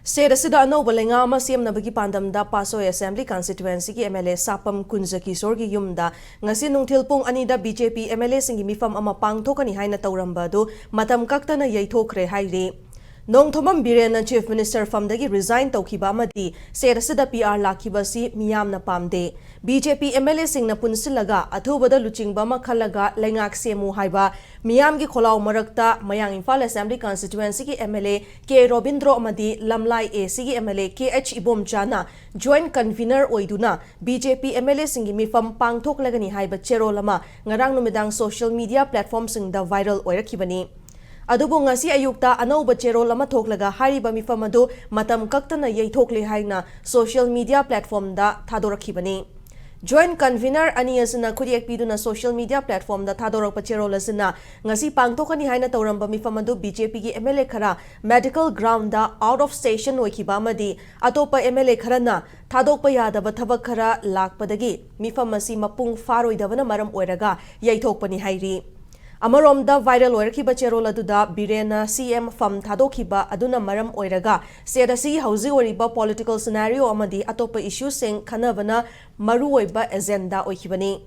State asida anauba lenga ama siamnabagi pandamda PATSOI Assembly Constituency ki MLA Sapam Kunjaki Sorgi yumda ngasi nungthil pung anida BJP MLA singi mifam ama pangthokani haina tawramba du matam kaktana yaithokre hairi Nongthomam Birena Chief Minister famdagi resign tawkhiba amadi state asida PR lakhibasi miyamna pamde BJP MLA singna punsilaga athubada luchingba ma khalaga lengak semu haiba miyamgi kholaw marakta mayang Imphal Assembly Constituency ki MLA K Robindro amadi MLA'S ki MLA KH Ibomchana joint convener oiduna BJP MLA singi mifam pangthok lagani haiba cherolama ngarang numidang social media platform singda viral oirakhibani Adubu ngasi ayukta anauba cherol ama thoklaga hariba mifam adu matam kaktana yaithokle haina social media platform da thadorakhibani Joint convener ani asina khuriak piduna social media platform da thadorak cherol asina ngasi pangthokani haina tawramba mifam adu BJP gi MLA khara medical ground da out of station oikhiba amadi atopa MLA kharana thadokpa yadaba thabak khara lakpadagi mifam asi mapung faroidabana maram oiraga yaithokpani hairi Amaromda viral oirkiba cherol aduda Birena CM fam thadokhiba aduna maram oiraga sedasi hauzi oriba political scenario amadi atopa issue sing khanabana maru oiba agenda oikhibani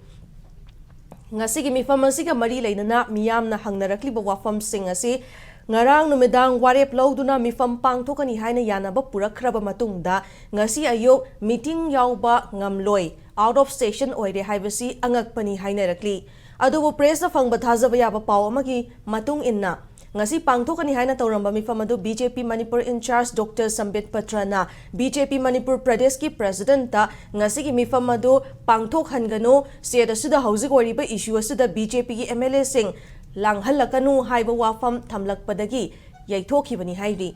ngasi gi mifam asiga mari leinana miyamna hangnarakliba wafam sing asi ngarang numidang warep lawduna mifam pangthokani haina yanaba purakhraba matungda ngasi ayok meeting yauba ngamloi out of station oire haibasi angakpani hainarakli Adubu press na fangba thazaba yaba paw amagi matung inna ngasi pangthokani haina tawramba mifam adu BJP Manipur in charge Dr. Sambit Patrana BJP Manipur Pradesh ki president ta ngasi gi mifam adu pangthok hangano state asida hauzik oriba issue asida BJP ki MLA sing langhalakanu haiba wafam thamlakpadagi yaithokhibani hairi